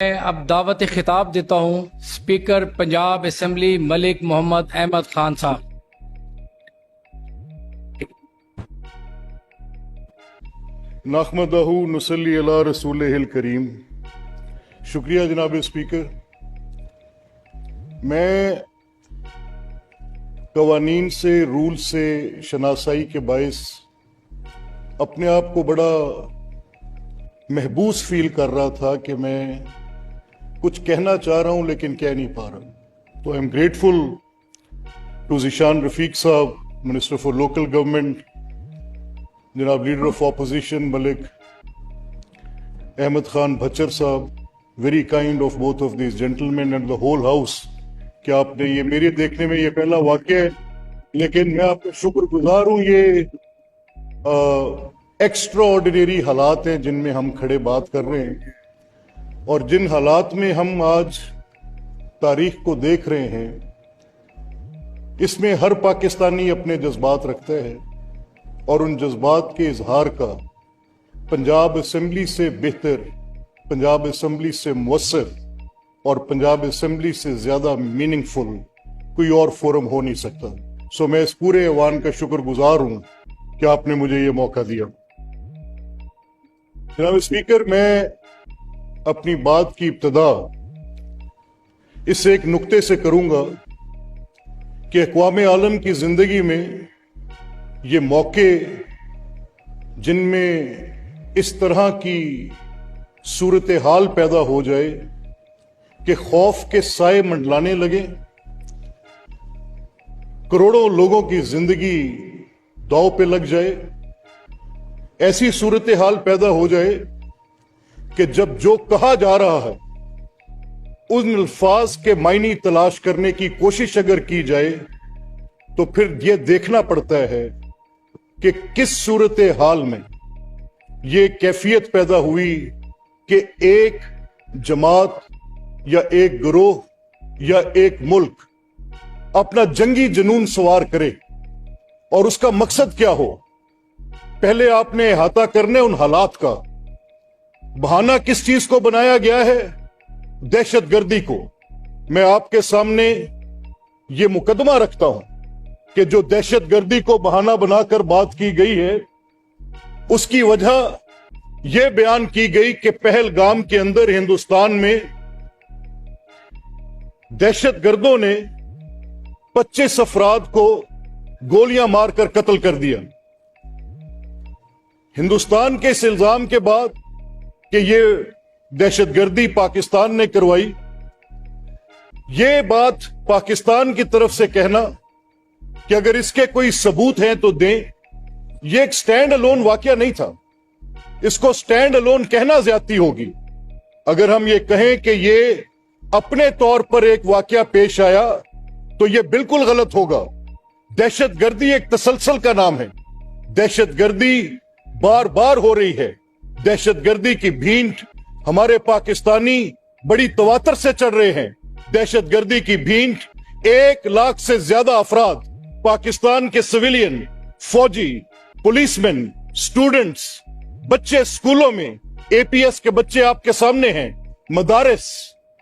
میں اب دعوت خطاب دیتا ہوں اسپیکر پنجاب اسمبلی ملک محمد احمد خان صاحب۔ نحمدہ نصلی علی رسولہ الکریم۔ شکریہ جناب اسپیکر۔ میں قوانین سے، رول سے شناسائی کے باعث اپنے آپ کو بڑا محبوس فیل کر رہا تھا کہ میں کچھ کہنا چاہ رہا ہوں لیکن کہہ نہیں پا رہا۔ تو I am grateful to Zeeshan Rafiq صاحب، منسٹر فار لوکل گورنمنٹ، جناب leader of opposition Malik Ahmad Khan Bhachar صاحب، very kind of both of these gentlemen and the whole house, کہ آپ نے یہ میرے دیکھنے میں یہ پہلا واقعہ ہے، لیکن میں آپ کا شکر گزار ہوں۔ یہ ایکسٹرا آرڈینری حالات ہیں جن میں ہم کھڑے بات کر رہے ہیں، اور جن حالات میں ہم آج تاریخ کو دیکھ رہے ہیں، اس میں ہر پاکستانی اپنے جذبات رکھتا ہے، اور ان جذبات کے اظہار کا پنجاب اسمبلی سے بہتر، پنجاب اسمبلی سے مؤثر اور پنجاب اسمبلی سے زیادہ میننگ فل کوئی اور فورم ہو نہیں سکتا۔ سو میں اس پورے ایوان کا شکر گزار ہوں کہ آپ نے مجھے یہ موقع دیا۔ جناب اسپیکر، میں اپنی بات کی ابتدا اس ایک نقطے سے کروں گا کہ اقوام عالم کی زندگی میں یہ موقع جن میں اس طرح کی صورتحال پیدا ہو جائے کہ خوف کے سائے منڈلانے لگے، کروڑوں لوگوں کی زندگی داؤ پہ لگ جائے، ایسی صورتحال پیدا ہو جائے کہ جب جو کہا جا رہا ہے ان الفاظ کے معنی تلاش کرنے کی کوشش اگر کی جائے تو پھر یہ دیکھنا پڑتا ہے کہ کس صورتحال میں یہ کیفیت پیدا ہوئی کہ ایک جماعت یا ایک گروہ یا ایک ملک اپنا جنگی جنون سوار کرے، اور اس کا مقصد کیا ہو۔ پہلے آپ نے احاطہ کرنے ان حالات کا۔ بہانہ کس چیز کو بنایا گیا ہے؟ دہشت گردی کو۔ میں آپ کے سامنے یہ مقدمہ رکھتا ہوں کہ جو دہشت گردی کو بہانہ بنا کر بات کی گئی ہے، اس کی وجہ یہ بیان کی گئی کہ پہلگام کے اندر ہندوستان میں دہشت گردوں نے 25 افراد کو گولیاں مار کر قتل کر دیا۔ ہندوستان کے اس الزام کے بعد کہ یہ دہشت گردی پاکستان نے کروائی، یہ بات پاکستان کی طرف سے کہنا کہ اگر اس کے کوئی ثبوت ہیں تو دیں، یہ ایک سٹینڈ الون واقعہ نہیں تھا۔ اس کو سٹینڈ الون کہنا زیادتی ہوگی۔ اگر ہم یہ کہیں کہ یہ اپنے طور پر ایک واقعہ پیش آیا تو یہ بالکل غلط ہوگا۔ دہشت گردی ایک تسلسل کا نام ہے۔ دہشت گردی بار بار ہو رہی ہے۔ دہشت گردی کی بھینٹ ہمارے پاکستانی بڑی تواتر سے چڑھ رہے ہیں۔ دہشت گردی کی بھینٹ 1 لاکھ سے زیادہ افراد، پاکستان کے سویلین، فوجی، پولیس مین، سٹوڈنٹس، بچے اسکولوں میں، اے پی ایس کے بچے آپ کے سامنے ہیں، مدارس،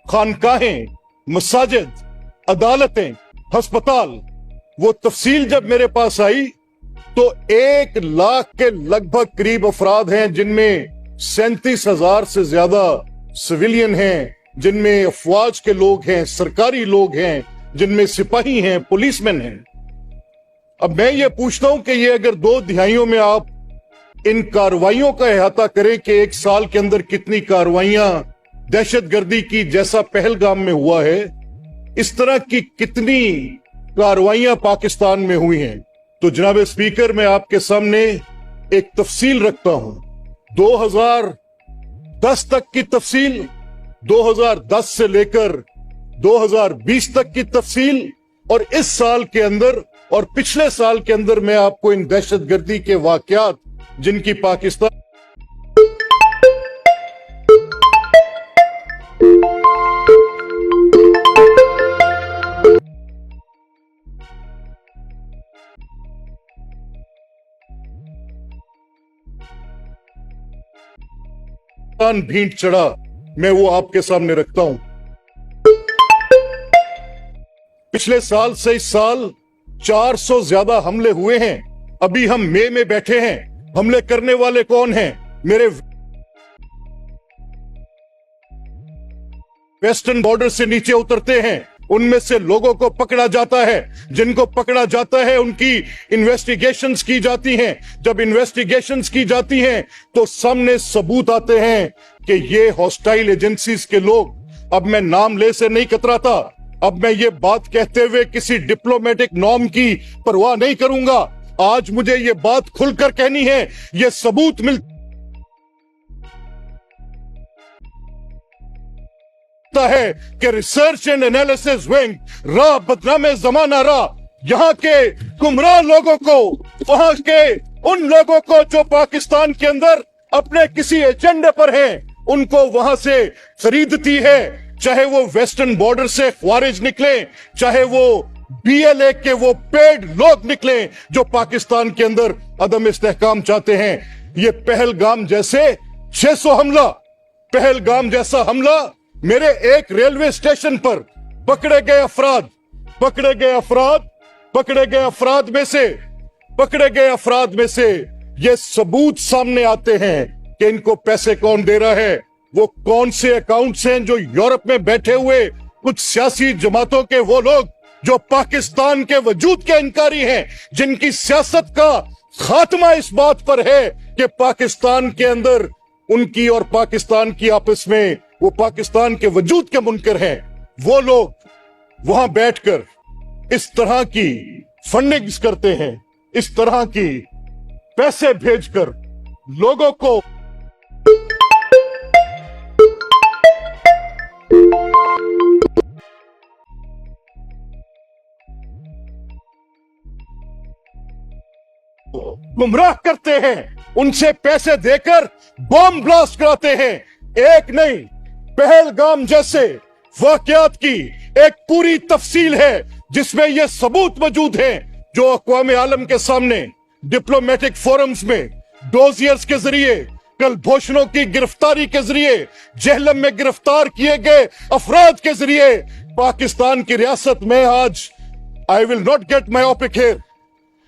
خانقاہیں، مساجد، عدالتیں، ہسپتال۔ وہ تفصیل جب میرے پاس آئی تو 1 لاکھ کے لگ بھگ قریب افراد ہیں، جن میں 37,000 سے زیادہ سویلین ہیں، جن میں افواج کے لوگ ہیں، سرکاری لوگ ہیں، جن میں سپاہی ہیں، پولیس مین ہیں۔ اب میں یہ پوچھتا ہوں کہ یہ اگر 2 دہائیوں میں آپ ان کارروائیوں کا احاطہ کریں کہ 1 سال کے اندر کتنی کارروائیاں دہشت گردی کی جیسا پہلگام میں ہوا ہے، اس طرح کی کتنی کارروائیاں پاکستان میں ہوئی ہیں، تو جناب اسپیکر میں آپ کے سامنے ایک تفصیل رکھتا ہوں۔ 2010 تک کی تفصیل، 2010 سے لے کر 2020 تک کی تفصیل، اور اس سال کے اندر اور پچھلے سال کے اندر میں آپ کو ان دہشت گردی کے واقعات جن کی پاکستان بھینٹ چڑھا، मैं वो आपके सामने रखता हूं। पिछले साल से इस साल 400 ज्यादा हमले हुए हैं। अभी हम मई में बैठे हैं। हमले करने वाले कौन हैं? मेरे वेस्टर्न बॉर्डर से नीचे उतरते हैं, उनमें से लोगों को पकड़ा जाता है। जिनको पकड़ा जाता है उनकी इन्वेस्टिगेशंस की जाती हैं। जब इन्वेस्टिगेशंस की जाती हैं तो सामने सबूत आते हैं कि ये हॉस्टाइल एजेंसीज के लोग। अब मैं नाम ले से नहीं कतराता। अब मैं ये बात कहते हुए किसी डिप्लोमेटिक नॉर्म की परवाह नहीं करूंगा। आज मुझे ये बात खुलकर कहनी है। ये सबूत है कि रिसर्च एंड एनालिसिस विंग रा बदनामे जमाना रा यहां के गुमराह लोगों को, वहां के उन लोगों को जो पाकिस्तान के अंदर अपने किसी एजेंडे पर हैं, उनको वहां से खरीदती है। चाहे वो वेस्टर्न बॉर्डर से ख्वारिज निकले, चाहे वो BLA के वो पेड लोग निकले जो पाकिस्तान के अंदर अदम इस्तेहकाम चाहते हैं। ये पहलगाम जैसे 600 हमला, पहलगाम जैसा हमला मेरे एक रेलवे स्टेशन पर पकड़े गए अफराद में से ये सबूत सामने आते हैं कि इनको पैसे कौन दे रहा है। वो कौन से अकाउंट्स हैं जो यूरोप में बैठे हुए कुछ सियासी जमातों के वो लोग जो पाकिस्तान के वजूद के इनकारी हैं, जिनकी सियासत का खात्मा इस बात पर है कि पाकिस्तान के अंदर उनकी और पाकिस्तान की आपस में वो पाकिस्तान के वजूद के मुनकर हैं। वो लोग वहां बैठकर इस तरह की फंडिंग्स करते हैं, इस तरह की पैसे भेजकर लोगों को गुमराह करते हैं, उनसे पैसे देकर बॉम्ब ब्लास्ट कराते हैं। एक नहीं, पहलगाम जैसे वाकयात की एक पूरी तफसील है जिसमें यह सबूत मौजूद हैं जो अक़वाम आलम के सामने डिप्लोमेटिक फोरम्स में डोजियर्स के जरिए, कलभूषणों की गिरफ्तारी के जरिए, जेहलम में गिरफ्तार किए गए अफराद के जरिए पाकिस्तान की रियासत में आज I will not gate myopic here.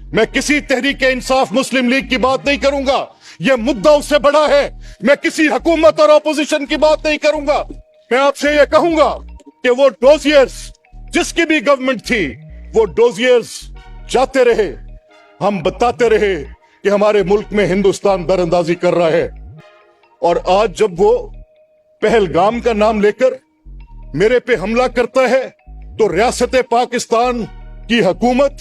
मैं किसी तहरीक इंसाफ मुस्लिम लीग की बात नहीं करूंगा, यह मुद्दा उससे बड़ा है। मैं किसी हुकूमत और अपोजिशन की बात नहीं करूंगा। मैं आपसे यह कहूंगा कि वो डोजियर्स, जिसकी भी गवर्नमेंट थी, वो डोजियर्स जाते रहे, हम बताते रहे कि हमारे मुल्क में हिंदुस्तान दरअंदाजी कर रहा है। और आज जब वो पहलगाम का नाम लेकर मेरे पे हमला करता है तो रियासत पाकिस्तान की हुकूमत,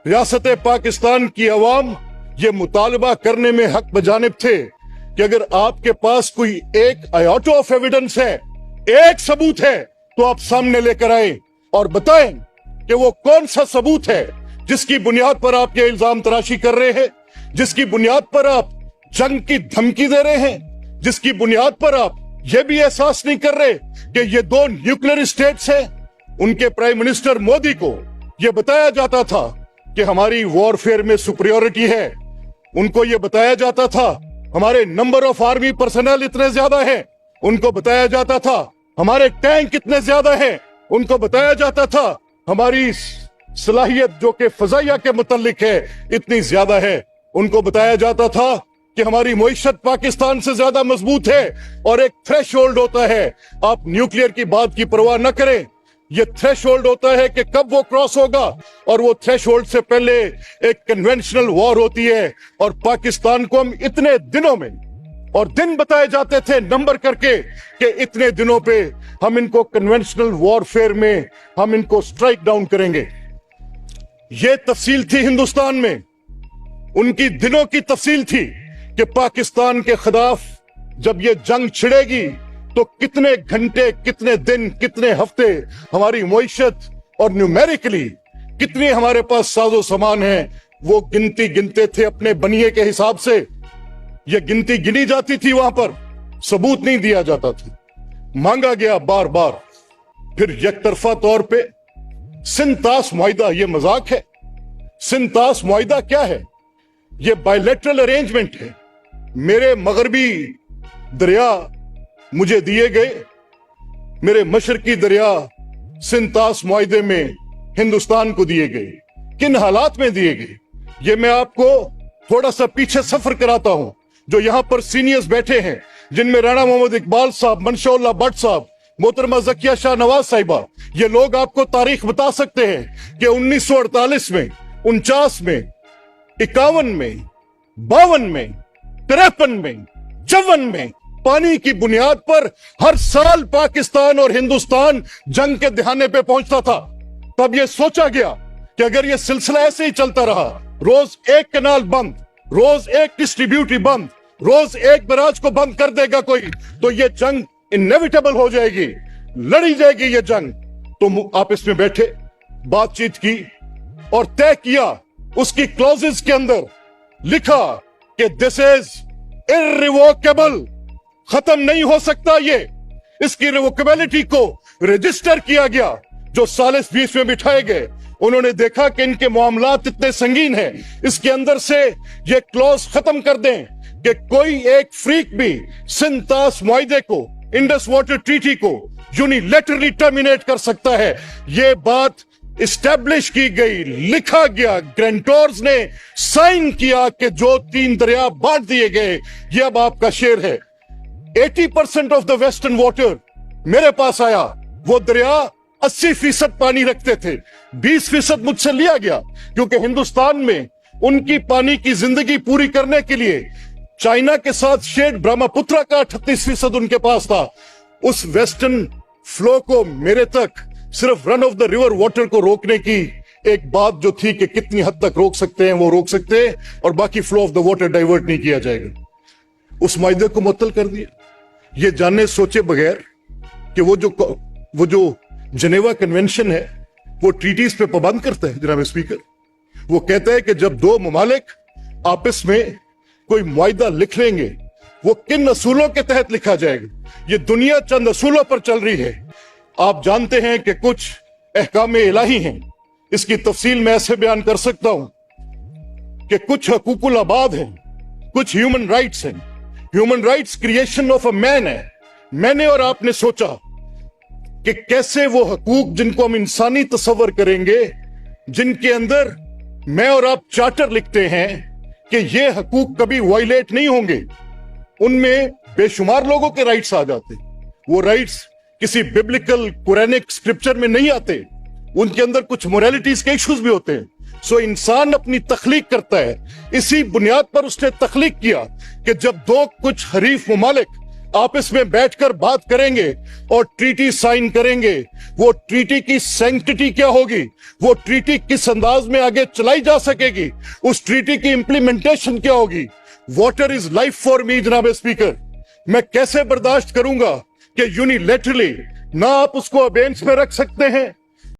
रियासत पाकिस्तान की अवाम ये मुतालबा करने में हक बजानिब थे कि अगर आपके पास कोई एक आयोटा ऑफ एविडेंस है, एक सबूत है, तो आप सामने लेकर आए और बताएं कि वो कौन सा सबूत है जिसकी बुनियाद पर आप ये इल्जाम तराशी कर रहे हैं, जिसकी बुनियाद पर आप जंग की धमकी दे रहे हैं, जिसकी बुनियाद पर आप ये भी एहसास नहीं कर रहे कि ये दो न्यूक्लियर स्टेट्स हैं। उनके प्राइम मिनिस्टर मोदी को यह बताया जाता था कि हमारी वॉरफेयर में सुपरियोरिटी है। उनको यह बताया जाता था हमारे नंबर ऑफ आर्मी पर्सनल इतने ज्यादा हैं। उनको बताया जाता था हमारे टैंक इतने ज्यादा हैं। उनको बताया जाता था हमारी सलाहियत जो कि फजाइया के मुतल्लिक है इतनी ज्यादा है। उनको बताया जाता था कि हमारी मईशत पाकिस्तान से ज्यादा मजबूत है। और एक थ्रेशोल्ड होता है, आप न्यूक्लियर की बात की परवाह न करें, ये थ्रेशोल्ड होता है कि कब वो क्रॉस होगा। और वो थ्रेशोल्ड से पहले एक कन्वेंशनल वॉर होती है। और पाकिस्तान को हम इतने दिनों में, और दिन बताए जाते थे नंबर करके कि इतने दिनों पे हम इनको कन्वेंशनल वॉरफेयर में हम इनको स्ट्राइक डाउन करेंगे। ये तफसील थी हिंदुस्तान में, उनकी दिनों की तफसील थी कि पाकिस्तान के खिलाफ जब ये जंग छिड़ेगी तो कितने घंटे, कितने दिन, कितने हफ्ते हमारी मईशत और न्यूमेरिकली कितनी हमारे पास साजो सामान है, वो गिनती गिनते थे अपने बनिए के हिसाब से। ये गिनती गिनी जाती थी, वहां पर सबूत नहीं दिया जाता था, मांगा गया बार बार। फिर यकतरफा तौर पे सिंतास मुआहिदा, ये मजाक है। सिंतास मुआहिदा क्या है? ये बायलैटरल अरेंजमेंट है। मेरे मगरबी दरिया मुझे दिए गए, मेरे मशरकी दरिया सिंतास मुआहदे में हिंदुस्तान को दिए गए, किन हालात में दिए गए, ये मैं आपको थोड़ा सा पीछे सफर कराता हूं। जो यहां पर सीनियर्स बैठे हैं, जिनमें राणा मोहम्मद इकबाल साहब, मंशा भट्ट साहब, मोहतरमा ज़किया शाह नवाज साहिबा, ये लोग आपको तारीख बता सकते हैं कि 1948 में, 49 में, 51 में, 52 में, 53 में, 54 में पानी की बुनियाद पर हर साल पाकिस्तान और हिंदुस्तान जंग के दहाने पे पहुंचता था। तब यह सोचा गया कि अगर यह सिलसिला ऐसे ही चलता रहा, रोज एक कैनाल बंद, रोज एक डिस्ट्रीब्यूटरी बंद, रोज एक बराज को बंद कर देगा कोई, तो यह जंग इनएविटेबल हो जाएगी, लड़ी जाएगी यह जंग। तो आप इसमें बैठे, बातचीत की और तय किया, उसकी क्लॉजेस के अंदर लिखा कि दिस इज इररिवोकेबल, खत्म नहीं हो सकता ये। इसकी रिवोकेबिलिटी को रजिस्टर किया गया। जो सालिस बीच में बिठाए गए, उन्होंने देखा कि इनके मामलात इतने संगीन हैं, इसके अंदर से ये क्लॉज खत्म कर दें कि कोई एक फ्रीक भी सिंतास मुआहदे को, इंडस वाटर ट्रीटी को यूनिलैटरली टर्मिनेट कर सकता है। ये बात इस्टेब्लिश की गई, लिखा गया, ग्रेंटोर्स ने साइन किया कि जो 3 दरिया बांट दिए गए, ये अब आपका शेर है। 80% ऑफ द वेस्टर्न वाटर मेरे पास आया। वो दरिया 80% पानी रखते थे, 20% मुझसे लिया गया, क्योंकि हिंदुस्तान में उनकी पानी की जिंदगी पूरी करने के लिए चाइना के साथ शेड ब्रह्मपुत्रा का 38% उनके पास था। उस वेस्टर्न फ्लो को मेरे तक सिर्फ run of the river water को रोकने की एक बात जो थी कि कितनी हद तक रोक सकते हैं वो रोक सकते हैं, और बाकी flow of the water divert नहीं किया जाएगा। उस मायदे को मुअत्तल कर दिया, ये जानने सोचे बगैर कि वो जो जनेवा कन्वेंशन है वो ट्रीटीज पे पाबंद करता है। जनाब स्पीकर, वो कहता है कि जब 2 ममालिक आपस में कोई मुआहदा लिख लेंगे, वो किन असूलों के तहत लिखा जाएगा। ये दुनिया चंद असूलों पर चल रही है। आप जानते हैं कि कुछ अहकाम इलाही हैं, इसकी तफसील मैं ऐसे बयान कर सकता हूं कि कुछ हकूकुल आबाद हैं, कुछ ह्यूमन राइट्स हैं। Human rights creation of a man है। मैंने और आपने सोचा कि कैसे वो हकूक जिनको हम इंसानी तस्वर करेंगे, जिनके अंदर मैं और आप चार्टर लिखते हैं कि ये हकूक कभी वायलेट नहीं होंगे, उनमें बेशुमार लोगों के राइट्स आ जाते। वो राइट्स किसी बिब्लिकल कुरानिक स्क्रिप्चर में नहीं आते, उनके अंदर कुछ मोरालिटीज के इश्यूज भी होते हैं। सो इंसान अपनी तख्लीक करता है। इसी बुनियाद पर उसने तख्लीक किया कि जब 2 कुछ हरीफ ममालिक आपस में बैठकर बात करेंगे और ट्रीटी साइन करेंगे, वो ट्रीटी की सैंक्टिटी क्या होगी, वो ट्रीटी किस अंदाज में आगे चलाई जा सकेगी, उस ट्रीटी की इंप्लीमेंटेशन क्या होगी। Water is life for me. जनाब स्पीकर, मैं कैसे बर्दाश्त करूंगा कि यूनिलैटरली ना आप उसको अबेंस में रख सकते हैं,